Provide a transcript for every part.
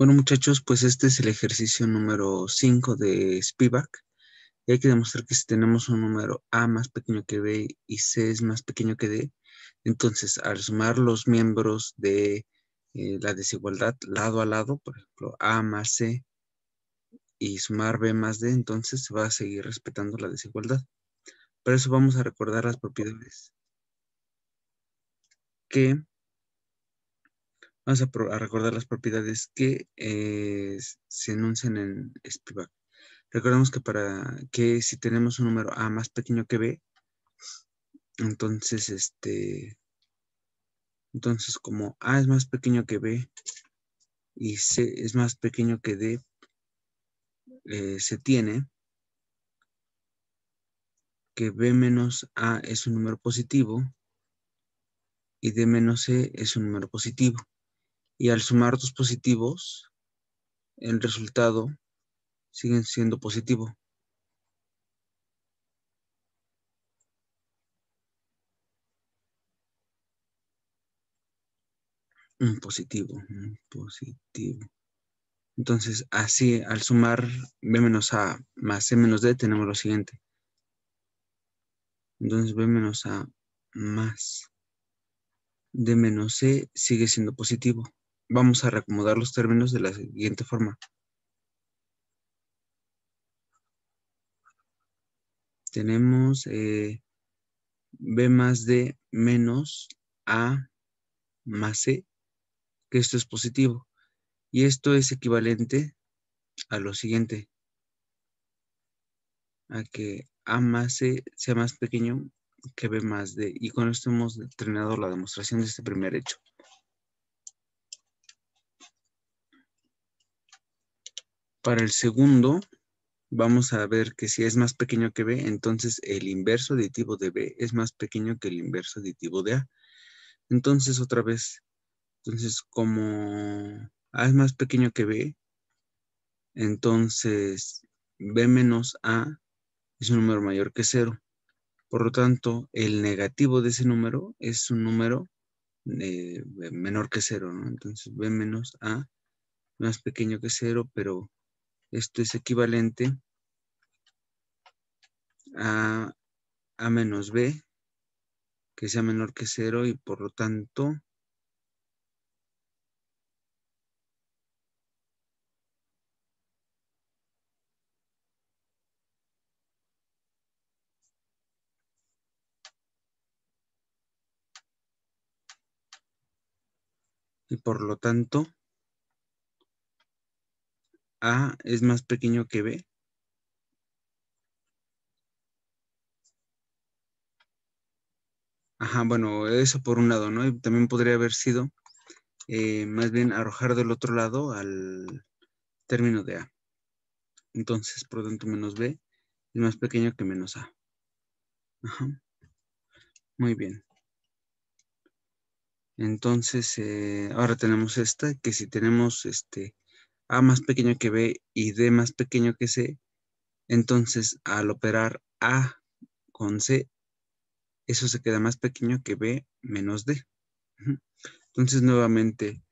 Bueno, muchachos, pues este es el ejercicio número 5 de Spivak. Y hay que demostrar que si tenemos un número A más pequeño que B y C es más pequeño que D, entonces al sumar los miembros de la desigualdad lado a lado, por ejemplo, A más C y sumar B más D, entonces se va a seguir respetando la desigualdad. Para eso vamos a recordar las propiedades que, a recordar las propiedades que se enuncian en Spivak. Recordemos que para que si tenemos un número A más pequeño que B, entonces entonces como A es más pequeño que B y C es más pequeño que D, se tiene que B menos A es un número positivo y D menos C es un número positivo. Y al sumar dos positivos, el resultado sigue siendo positivo. Un positivo, un positivo. Entonces, así, al sumar B menos A más C menos D, tenemos lo siguiente. Entonces, B menos A más D menos C sigue siendo positivo. Vamos a reacomodar los términos de la siguiente forma. Tenemos B más D menos A más C, que esto es positivo. Y esto es equivalente a lo siguiente, a que A más C sea más pequeño que B más D. Y con esto hemos terminado la demostración de este primer hecho. Para el segundo, vamos a ver que si es más pequeño que B, entonces el inverso aditivo de B es más pequeño que el inverso aditivo de A. Entonces, otra vez, entonces como A es más pequeño que B, entonces B menos A es un número mayor que 0. Por lo tanto, el negativo de ese número es un número menor que 0, ¿no? Entonces, B menos A más pequeño que 0, pero esto es equivalente a A menos B, que sea menor que 0 y por lo tanto, A es más pequeño que B. Ajá, bueno, eso por un lado, ¿no? Y también podría haber sido más bien arrojar del otro lado al término de A. Entonces, por lo tanto, menos B es más pequeño que menos A. Ajá, muy bien. Entonces, ahora tenemos esta, que si tenemos A más pequeño que B y D más pequeño que C, entonces al operar A con C, eso se queda más pequeño que B menos D. Ujú. Entonces, nuevamente,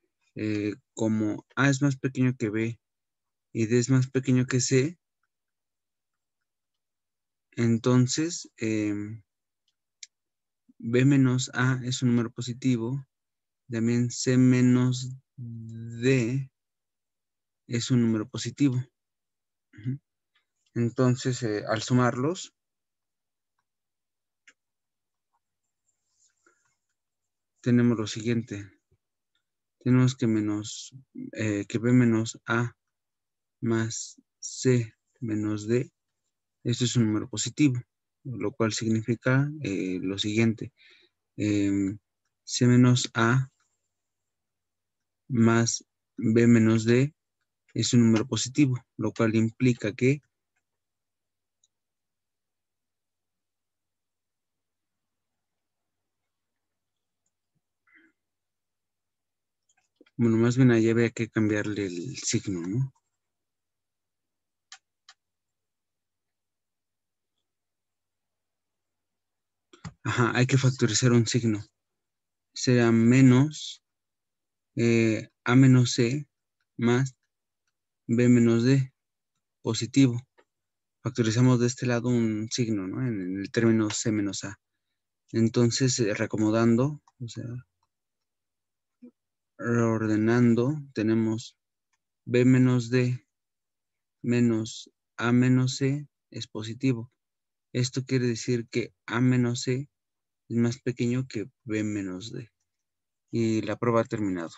como A es más pequeño que B y D es más pequeño que C, entonces B menos A es un número positivo, también C menos D es un número positivo. Ujú. Entonces, al sumarlos, tenemos lo siguiente. Tenemos que que B menos A más C menos D, esto es un número positivo, lo cual significa lo siguiente. C menos A más B menos D es un número positivo, lo cual implica que bueno, más bien ahí habría que cambiarle el signo, ¿no? Ajá, hay que factorizar un signo. Será menos A menos C más B menos D, positivo. Factorizamos de este lado un signo, ¿no? En el término C menos A. Entonces, reacomodando, o sea, reordenando, tenemos B menos D menos A menos C es positivo. Esto quiere decir que A menos C es más pequeño que B menos D. Y la prueba ha terminado.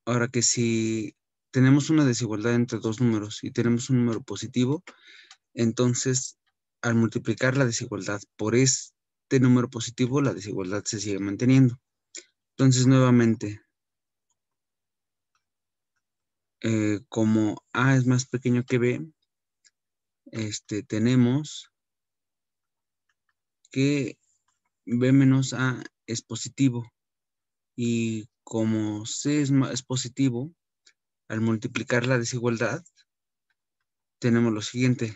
Ahora que si tenemos una desigualdad entre dos números y tenemos un número positivo, entonces al multiplicar la desigualdad por este número positivo, la desigualdad se sigue manteniendo. Entonces nuevamente, como A es más pequeño que B, tenemos que B menos A es positivo. Y como C es positivo, al multiplicar la desigualdad, tenemos lo siguiente,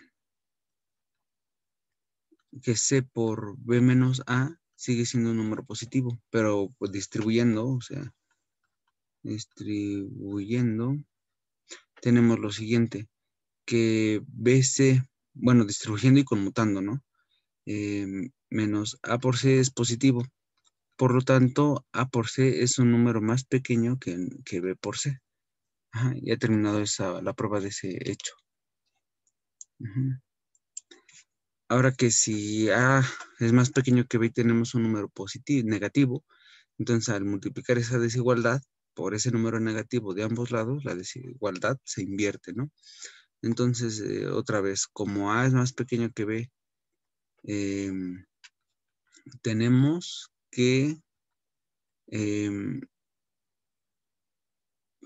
que C por B menos A sigue siendo un número positivo, pero pues, distribuyendo, tenemos lo siguiente, que BC, bueno, distribuyendo y conmutando, ¿no? Menos A por C es positivo. Por lo tanto, A por C es un número más pequeño que B por C. Ajá, ya he terminado la prueba de ese hecho. Ujú. Ahora que si A es más pequeño que B y tenemos un número positivo, negativo, entonces al multiplicar esa desigualdad por ese número negativo de ambos lados, la desigualdad se invierte, ¿no? Entonces, otra vez, como A es más pequeño que B, tenemos em,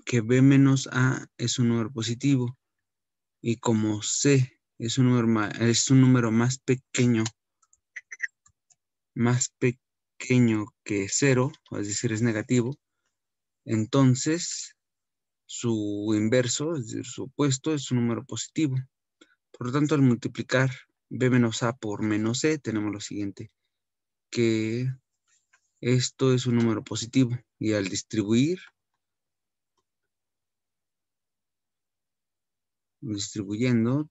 que B menos A es un número positivo y como C es un número más pequeño que 0, es decir, es negativo, entonces su inverso, es decir, su opuesto, es un número positivo. Por lo tanto, al multiplicar B menos A por menos C, tenemos lo siguiente, que esto es un número positivo y al distribuyendo,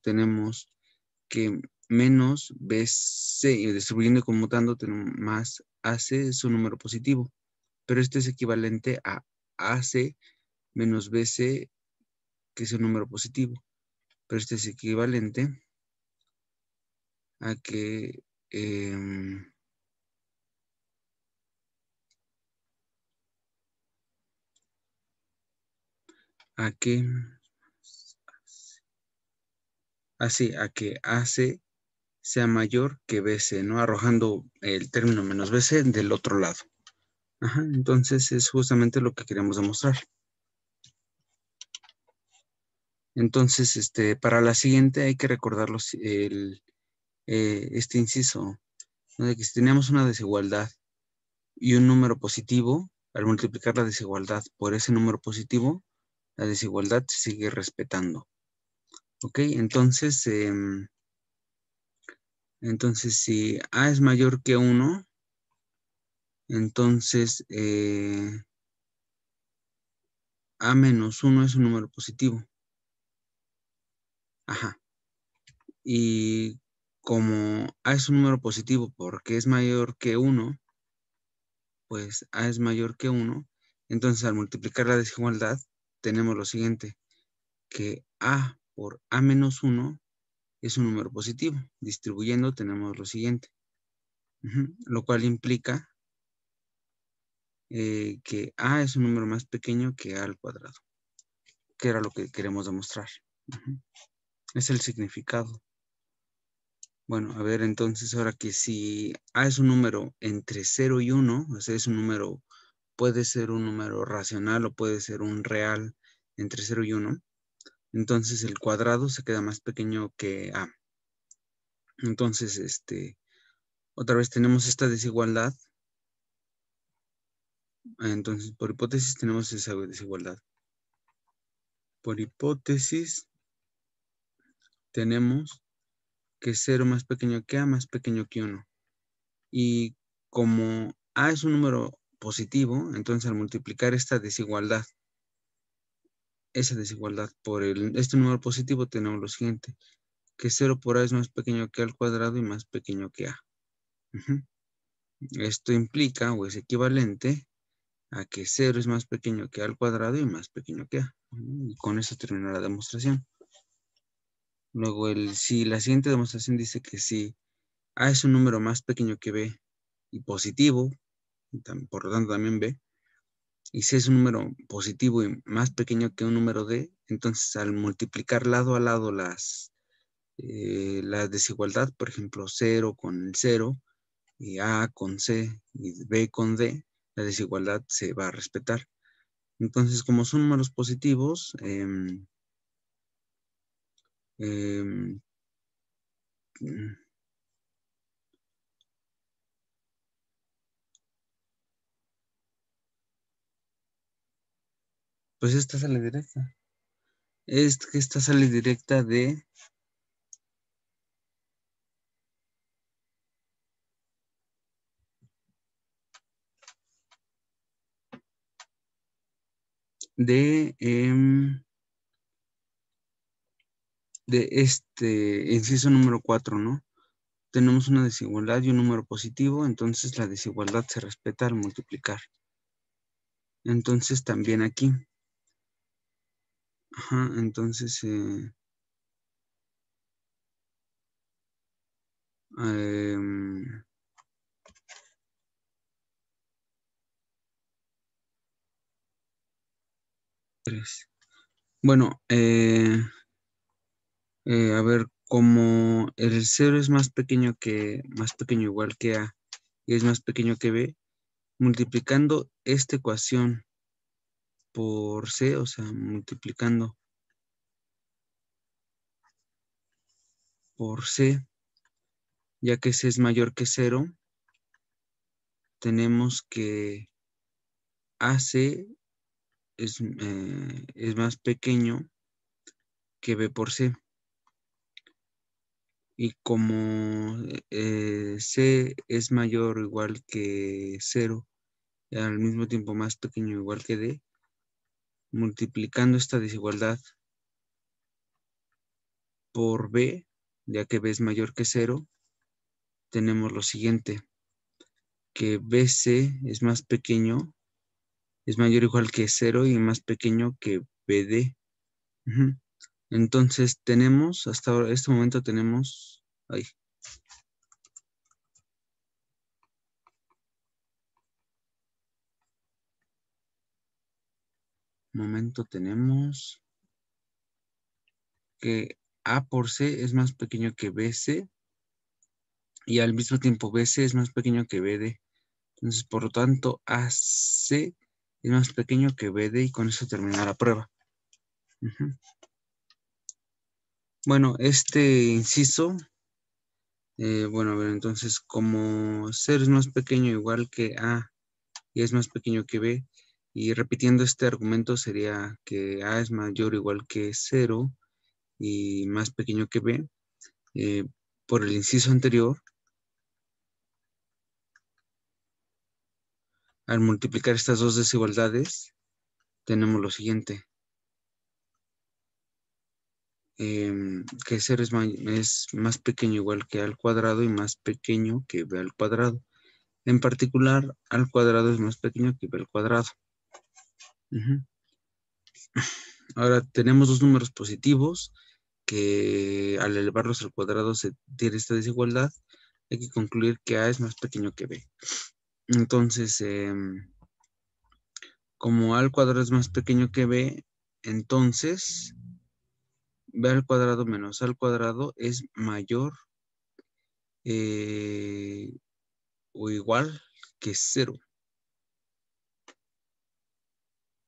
tenemos que menos BC y distribuyendo y conmutando tenemos más AC es un número positivo, pero este es equivalente a AC menos BC, que es un número positivo, pero este es equivalente a que a que a que AC sea mayor que BC, ¿no? Arrojando el término menos BC del otro lado. Ajá, entonces es justamente lo que queremos demostrar. Entonces, para la siguiente hay que recordar este inciso, ¿no? De que si tenemos una desigualdad y un número positivo, al multiplicar la desigualdad por ese número positivo, la desigualdad se sigue respetando. ¿Ok? Entonces si A es mayor que 1, entonces A menos 1 es un número positivo. Ajá. Y como A es un número positivo porque es mayor que 1, pues A es mayor que 1, entonces al multiplicar la desigualdad tenemos lo siguiente, que A por A menos 1 es un número positivo. Distribuyendo tenemos lo siguiente, lo cual implica que A es un número más pequeño que A al cuadrado, que era lo que queremos demostrar. Es el significado. Bueno, a ver, entonces ahora que si A es un número entre 0 y 1, o sea, puede ser un número racional o puede ser un real entre 0 y 1, entonces el cuadrado se queda más pequeño que A. Entonces, otra vez tenemos esta desigualdad. Entonces, por hipótesis tenemos esa desigualdad. Por hipótesis tenemos que 0 más pequeño que A más pequeño que 1. Y como A es un número positivo, entonces al multiplicar esta desigualdad esa desigualdad. Por este número positivo tenemos lo siguiente, que 0 por A es más pequeño que A al cuadrado y más pequeño que A. Esto implica o es equivalente a que 0 es más pequeño que A al cuadrado y más pequeño que A. Y con eso termina la demostración. Luego, si la siguiente demostración dice que si A es un número más pequeño que B y positivo, por lo tanto también B, y C es un número positivo y más pequeño que un número D, entonces al multiplicar lado a lado la desigualdad, por ejemplo, 0 con el 0, y A con C y B con D, la desigualdad se va a respetar. Entonces, como son números positivos, pues esta sale directa. Esta sale directa de este inciso número 4, ¿no? Tenemos una desigualdad y un número positivo, entonces la desigualdad se respeta al multiplicar. Entonces también aquí. Ajá, entonces bueno, a ver, como el 0 es más pequeño igual que A y es más pequeño que B, multiplicando esta ecuación por C, o sea, multiplicando por C, ya que C es mayor que 0, tenemos que AC es más pequeño que B por C. Y como C es mayor o igual que 0, y al mismo tiempo más pequeño o igual que D, multiplicando esta desigualdad por B, ya que B es mayor que 0, tenemos lo siguiente, que BC es más pequeño, es mayor o igual que 0 y más pequeño que BD. Entonces tenemos, hasta ahora, este momento tenemos, tenemos que A por C es más pequeño que BC y al mismo tiempo BC es más pequeño que BD. Entonces, por lo tanto, AC es más pequeño que BD y con eso termina la prueba. Bueno, este inciso, bueno, a ver, entonces, como 0 es más pequeño igual que A y es más pequeño que B, y repitiendo este argumento sería que A es mayor o igual que 0 y más pequeño que B, por el inciso anterior, al multiplicar estas dos desigualdades, tenemos lo siguiente, que 0 es más pequeño igual que A al cuadrado y más pequeño que B al cuadrado. En particular, A al cuadrado es más pequeño que B al cuadrado. Ahora tenemos dos números positivos que al elevarlos al cuadrado se tiene esta desigualdad. Hay que concluir que A es más pequeño que B. Entonces, como A al cuadrado es más pequeño que B, entonces B al cuadrado menos A al cuadrado es mayor o igual que 0.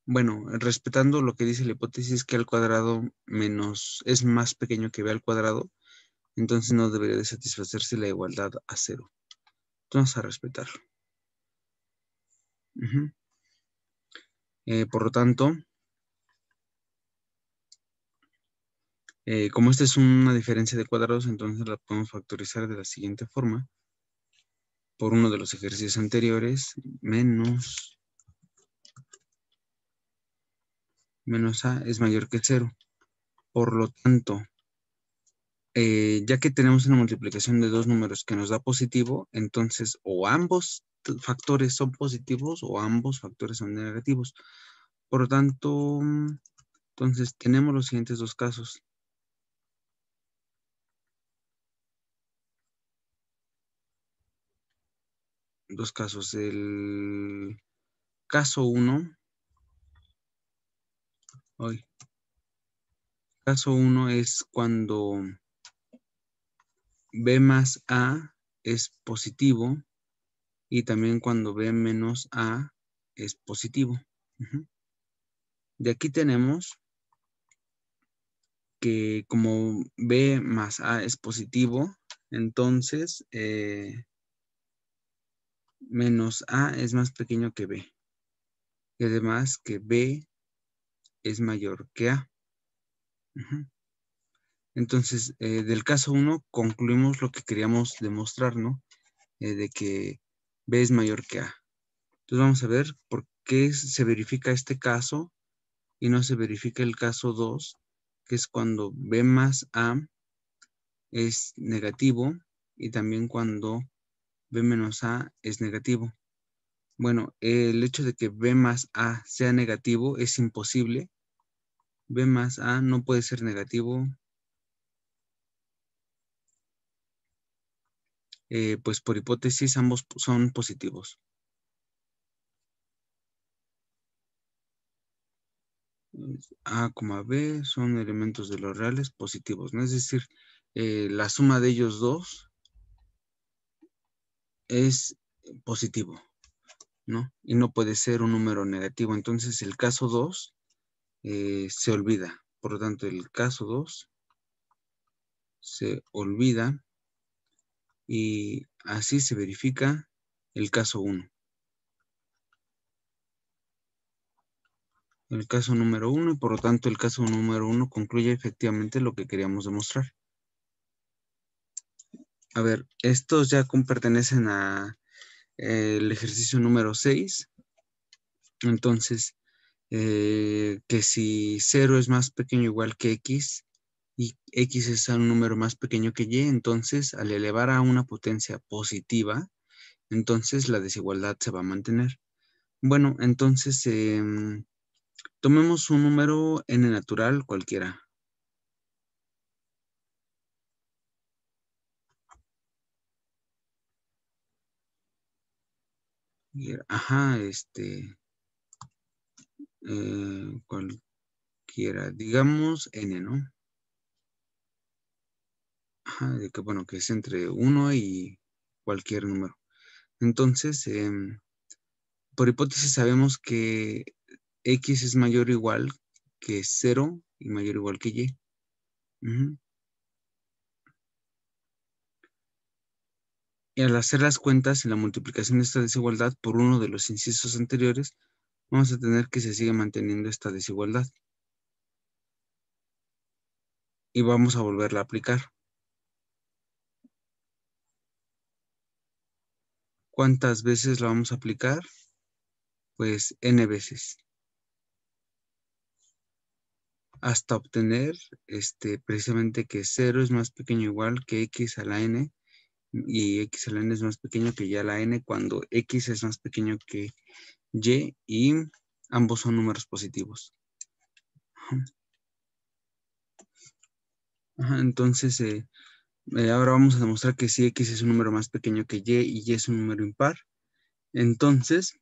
Bueno, respetando lo que dice la hipótesis que A al cuadrado menos es más pequeño que B al cuadrado, entonces no debería de satisfacerse la igualdad a 0. Vamos a respetarlo. Por lo tanto, como esta es una diferencia de cuadrados, entonces la podemos factorizar de la siguiente forma. Por uno de los ejercicios anteriores, menos menos A es mayor que 0. Por lo tanto, ya que tenemos una multiplicación de dos números que nos da positivo, entonces o ambos factores son positivos o ambos factores son negativos. Por lo tanto, entonces tenemos los siguientes dos casos. Dos casos. El caso 1, hoy. Caso 1 es cuando B más A es positivo y también cuando B menos A es positivo. De aquí tenemos que como B más A es positivo, entonces menos A es más pequeño que B. Y además que B es mayor que A. Entonces, del caso 1 concluimos lo que queríamos demostrar, ¿no? De que B es mayor que A. Entonces vamos a ver por qué se verifica este caso y no se verifica el caso 2, que es cuando B más A es negativo y también cuando B menos A es negativo. Bueno, el hecho de que B más A sea negativo es imposible. B más A no puede ser negativo, pues por hipótesis ambos son positivos. A, B son elementos de los reales positivos, ¿no? Es decir, la suma de ellos dos es positivo, ¿no? Y no puede ser un número negativo. Entonces el caso 2 se olvida. Por lo tanto, el caso 2 se olvida y así se verifica el caso 1. El caso número 1 y por lo tanto el caso número 1 concluye efectivamente lo que queríamos demostrar. A ver, estos ya pertenecen a el ejercicio número 6. Entonces, que si 0 es más pequeño o igual que X y X es un número más pequeño que Y, entonces al elevar a una potencia positiva, entonces la desigualdad se va a mantener. Bueno, entonces tomemos un número n natural cualquiera. Ajá, cualquiera, digamos n, ¿no? Ajá, de que bueno, que es entre 1 y cualquier número. Entonces, por hipótesis sabemos que X es mayor o igual que 0 y mayor o igual que Y. Y al hacer las cuentas y la multiplicación de esta desigualdad por uno de los incisos anteriores, vamos a tener que se sigue manteniendo esta desigualdad. Y vamos a volverla a aplicar. ¿Cuántas veces la vamos a aplicar? Pues n veces. Hasta obtener precisamente que 0 es más pequeño o igual que x a la n y x a la n es más pequeño que y a la n cuando x es más pequeño que y ambos son números positivos. Ajá, entonces, ahora vamos a demostrar que si x es un número más pequeño que y es un número impar, entonces,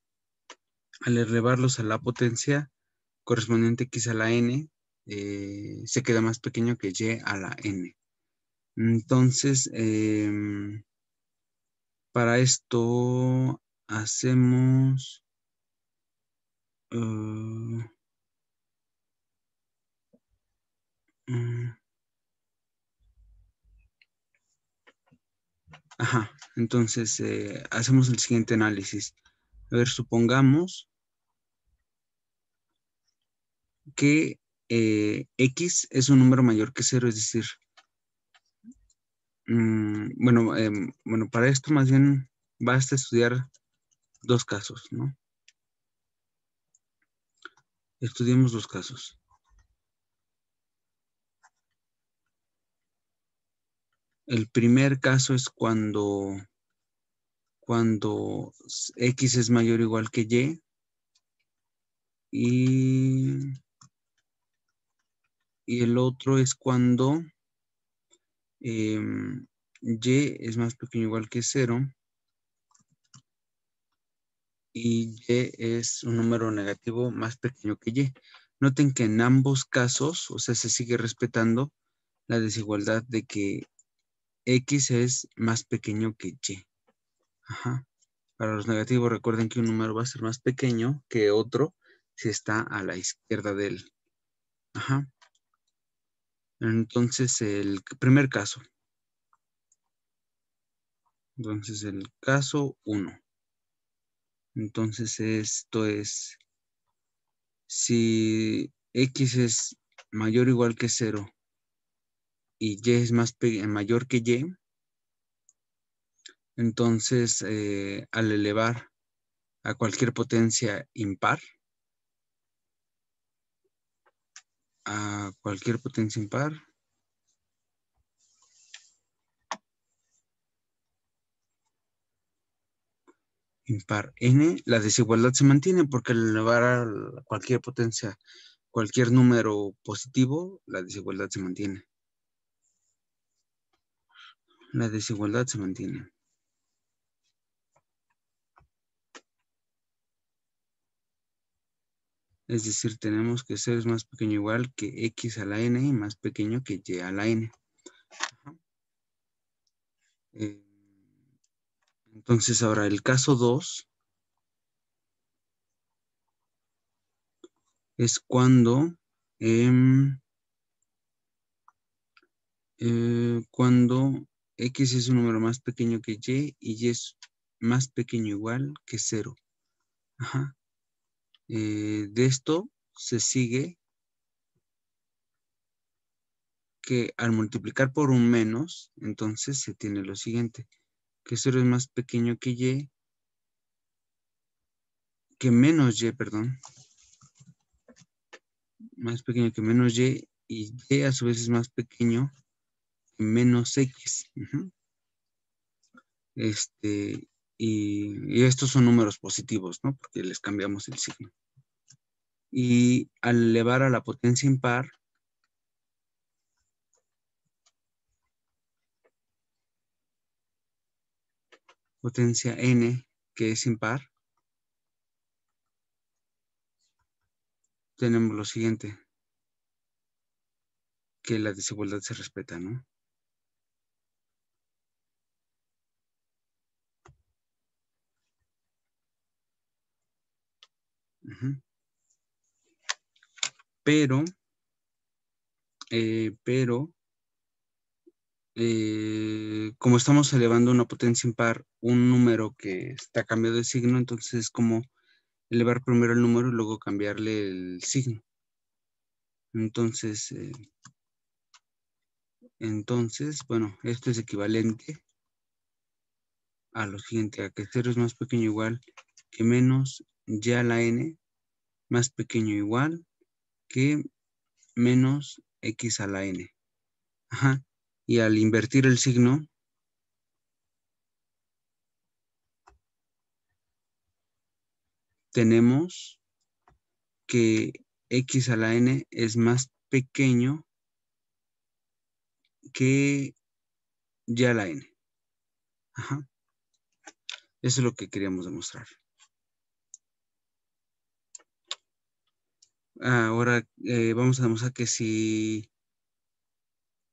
al elevarlos a la potencia correspondiente x a la n, se queda más pequeño que y a la n. Entonces, para esto hacemos ajá, entonces hacemos el siguiente análisis. A ver, supongamos que x es un número mayor que 0, es decir, bueno, para esto más bien basta estudiar dos casos, ¿no? Estudiemos los casos. El primer caso es cuando X es mayor o igual que Y, y el otro es cuando Y es más pequeño o igual que 0 y Y es un número negativo más pequeño que Y. Noten que en ambos casos, o sea, se sigue respetando la desigualdad de que X es más pequeño que Y. Ajá. Para los negativos, recuerden que un número va a ser más pequeño que otro si está a la izquierda de él. Ajá. Entonces, el primer caso. Entonces, el caso 1. Entonces, esto es, si X es mayor o igual que 0 y Y es mayor que Y, entonces, al elevar a cualquier potencia impar n, la desigualdad se mantiene porque al elevar a cualquier potencia, cualquier número positivo, la desigualdad se mantiene. La desigualdad se mantiene. Es decir, tenemos que 0 es más pequeño o igual que X a la n y más pequeño que Y a la n. Eh, entonces ahora el caso 2 es cuando X es un número más pequeño que Y es más pequeño o igual que 0. Ajá. De esto se sigue que al multiplicar por un menos, entonces se tiene lo siguiente, que 0 es más pequeño que menos Y, perdón, más pequeño que menos y Y a su vez es más pequeño que menos X. Ujú. Y estos son números positivos, ¿no? Porque les cambiamos el signo. Y al elevar a la potencia impar, potencia n, que es impar, tenemos lo siguiente, que la desigualdad se respeta, ¿no? Ujú. Pero, como estamos elevando una potencia impar, un número que está cambiado de signo, entonces es como elevar primero el número y luego cambiarle el signo. Entonces, bueno, esto es equivalente a lo siguiente, a que 0 es más pequeño o igual que menos Y a la n, más pequeño o igual que menos X a la n. Ajá. Y al invertir el signo, tenemos que X a la n es más pequeño que Y a la n. Ajá. Eso es lo que queríamos demostrar. Ahora vamos a demostrar que si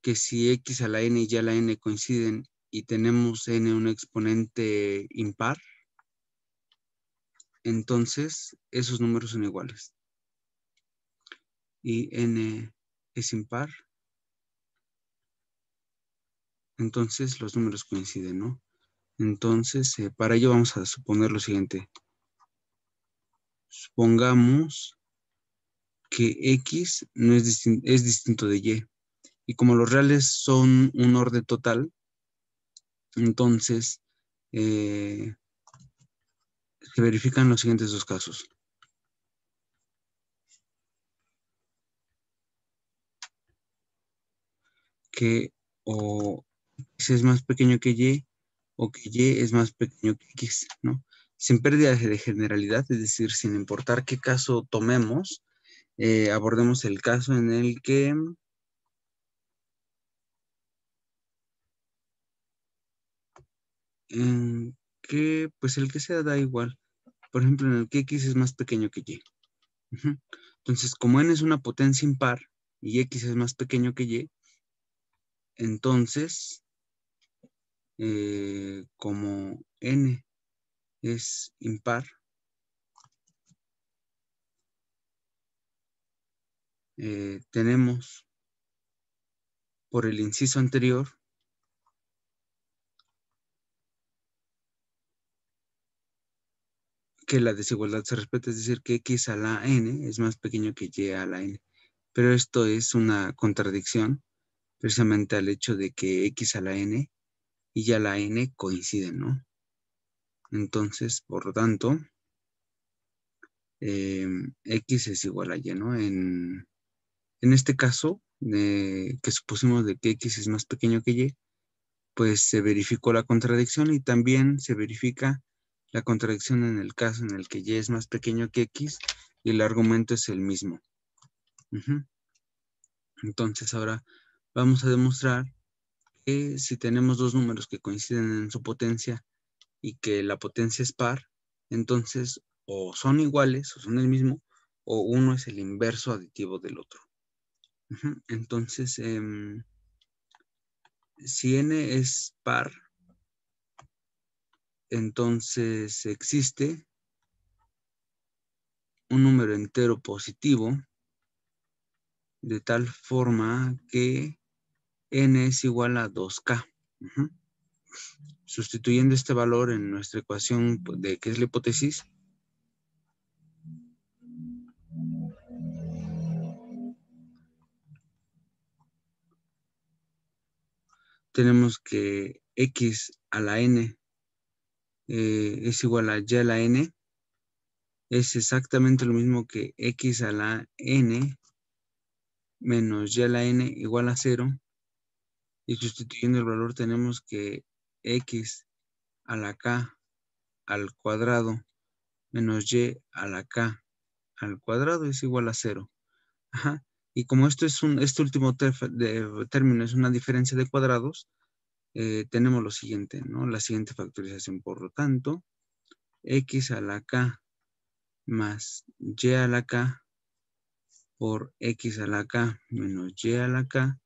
X a la n y Y a la n coinciden y tenemos n un exponente impar, entonces esos números son iguales. Y n es impar, entonces los números coinciden, ¿no? Entonces, para ello vamos a suponer lo siguiente. Supongamos que X no es distinto de Y. Y como los reales son un orden total, entonces se verifican los siguientes dos casos. que o X es más pequeño que Y o que Y es más pequeño que X, ¿no? Sin pérdida de generalidad, es decir, sin importar qué caso tomemos, abordemos el caso en el que pues el que sea da igual. Por ejemplo, en el que X es más pequeño que Y. Ujú. Entonces, como N es una potencia impar y X es más pequeño que Y, entonces, como N es impar, tenemos por el inciso anterior que la desigualdad se respeta, es decir, que X a la N es más pequeño que Y a la N. Pero esto es una contradicción precisamente al hecho de que X a la N y Y a la N coinciden, ¿no? Entonces, por lo tanto, X es igual a Y, ¿no? En este caso, que supusimos de que X es más pequeño que Y, pues se verificó la contradicción y también se verifica la contradicción en el caso en el que Y es más pequeño que X y el argumento es el mismo. Ujú. Entonces ahora vamos a demostrar que si tenemos dos números que coinciden en su potencia y que la potencia es par, entonces o son iguales o son el mismo o uno es el inverso aditivo del otro. Ujú. Entonces, si n es par, entonces existe un número entero positivo de tal forma que n es igual a 2k. Ujú. Sustituyendo este valor en nuestra ecuación de qué es la hipótesis, tenemos que x a la n es igual a y a la n, es exactamente lo mismo que x a la n menos y a la n igual a 0, y sustituyendo el valor tenemos que x a la k al cuadrado menos y a la k al cuadrado es igual a 0. Ajá. Y como este último término es una diferencia de cuadrados, tenemos lo siguiente, ¿no? La siguiente factorización. Por lo tanto, x a la k más y a la k por x a la k menos y a la k,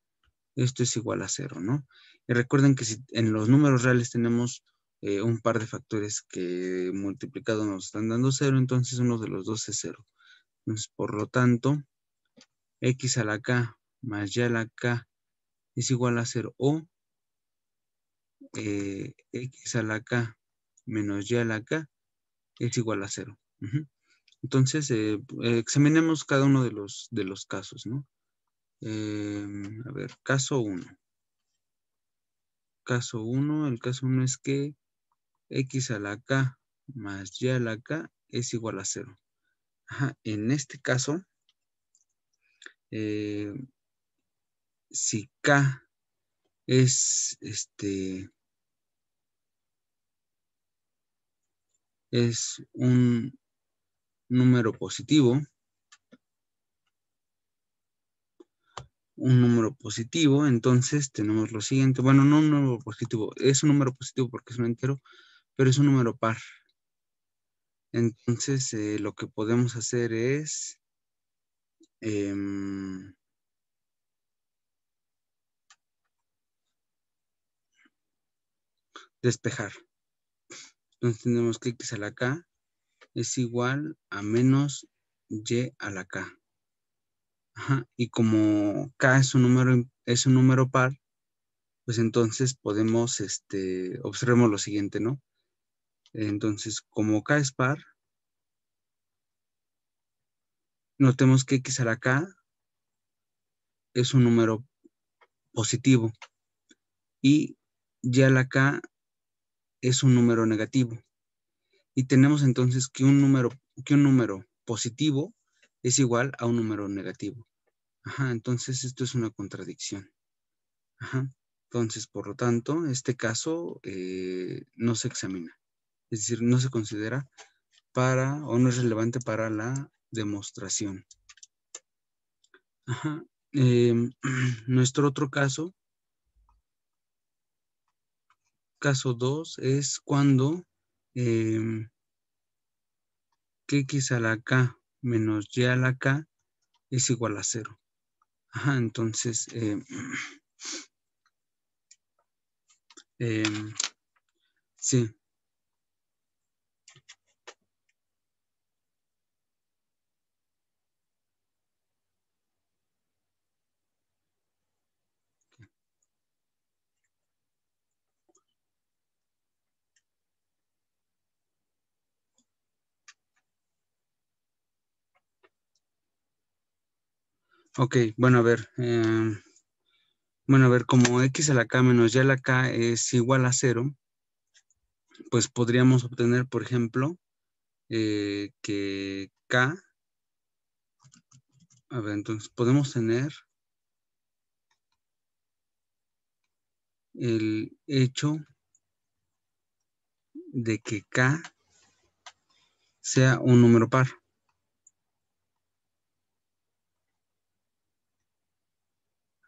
esto es igual a 0, ¿no? Y recuerden que si en los números reales tenemos un par de factores que multiplicados nos están dando 0, entonces uno de los dos es 0. Entonces, por lo tanto, x a la k más y a la k es igual a 0 o x a la k menos y a la k es igual a 0. Ujú. Entonces, examinemos cada uno de los casos, ¿no? A ver, caso 1. Caso 1, el caso 1 es que x a la k más y a la k es igual a 0. Ajá, en este caso, eh, si k es, es un número positivo, entonces tenemos lo siguiente. Bueno, no un número positivo, es un número positivo porque es un entero, pero es un número par. Entonces, lo que podemos hacer es despejar. Entonces tenemos que x a la k es igual a menos y a la k. Ajá. Y como k es un número par, pues entonces podemos, observemos lo siguiente, ¿no? Entonces, como k es par, notemos que x a la k es un número positivo y y a la k es un número negativo. Y tenemos entonces que un número positivo es igual a un número negativo. Ajá, entonces esto es una contradicción. Ajá. Entonces, por lo tanto, este caso no se examina. Es decir, no se considera para o no es relevante para la demostración. Ajá. Nuestro otro caso, caso 2, es cuando x a la k menos y a la k es igual a 0. Ajá, entonces, sí. Ok, bueno, a ver. Bueno, a ver, como x a la k menos y a la k es igual a 0, pues podríamos obtener, por ejemplo, que k, a ver, entonces podemos tener el hecho de que k sea un número par.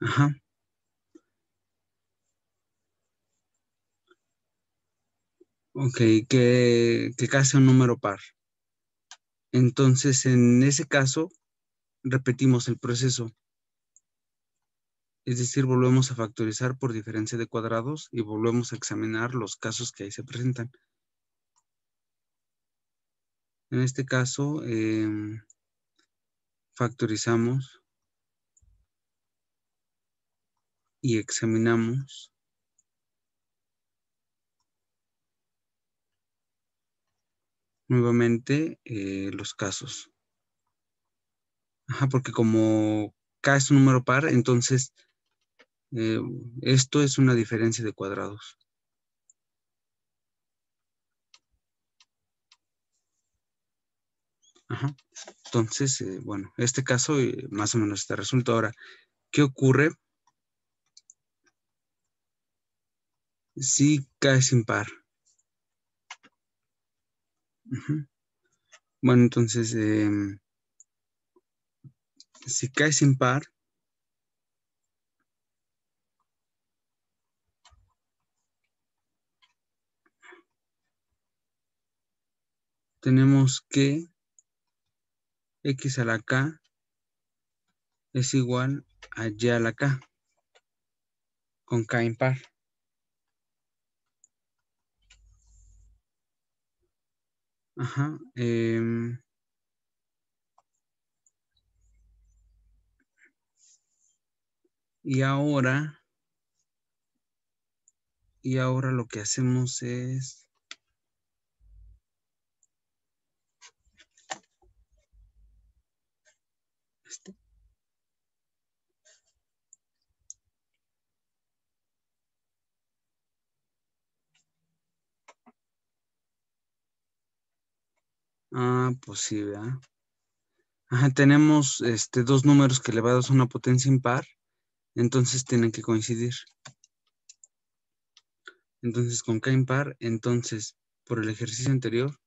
Ajá. Ok, que k sea un número par. Entonces, en ese caso, repetimos el proceso. Es decir, volvemos a factorizar por diferencia de cuadrados y volvemos a examinar los casos que ahí se presentan. En este caso, factorizamos y examinamos nuevamente los casos. Ajá, porque como k es un número par, entonces eh, esto es una diferencia de cuadrados. Ajá. Entonces, bueno, este caso más o menos te resulta. Ahora, ¿qué ocurre si k es impar? Ujú. Bueno, entonces, si k es impar, tenemos que x a la k es igual a y a la k con k impar. Ajá. Y ahora, lo que hacemos es... este. Ah, pues sí, ¿verdad? Ajá, tenemos dos números que elevados a una potencia impar, entonces tienen que coincidir. Entonces, con k impar, entonces, por el ejercicio anterior,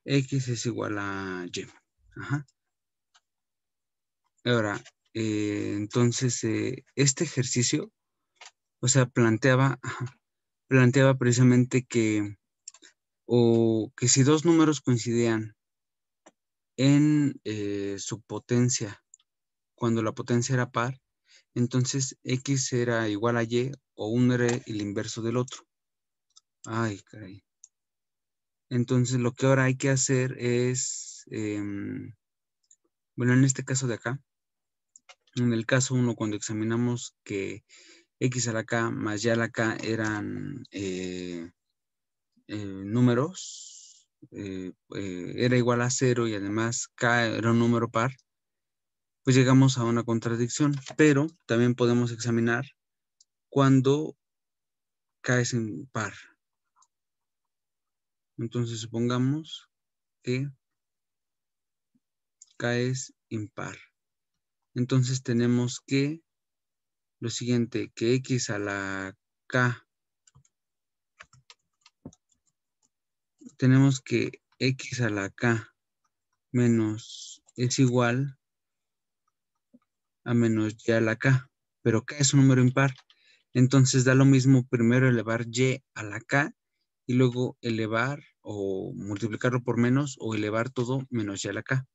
x es igual a y. Ajá. Ahora, entonces, este ejercicio, o sea, planteaba precisamente que si dos números coincidían en su potencia, cuando la potencia era par, entonces x era igual a y o uno era el inverso del otro. Ay, caray. Entonces lo que ahora hay que hacer es, bueno, en este caso de acá, en el caso 1, cuando examinamos que x a la k más y a la k eran números, era igual a 0 y además k era un número par, pues llegamos a una contradicción, pero también podemos examinar cuando k es impar. Entonces supongamos que K es impar. Entonces tenemos que lo siguiente, que X a la K, tenemos que X a la K menos es igual a menos Y a la K, pero K es un número impar. Entonces da lo mismo primero elevar Y a la K y luego elevar o multiplicarlo por menos o elevar todo menos Y a la K.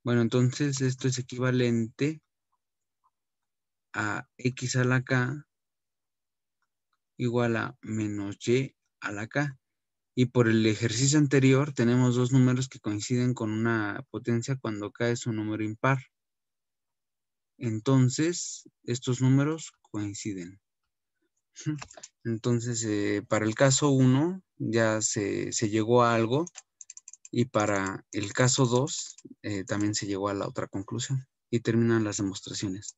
Bueno, entonces esto es equivalente a X a la K igual a menos Y a la K. Y por el ejercicio anterior tenemos dos números que coinciden con una potencia cuando K es un número impar. Entonces, estos números coinciden. Entonces, para el caso 1 ya se llegó a algo y para el caso 2 también se llegó a la otra conclusión y terminan las demostraciones.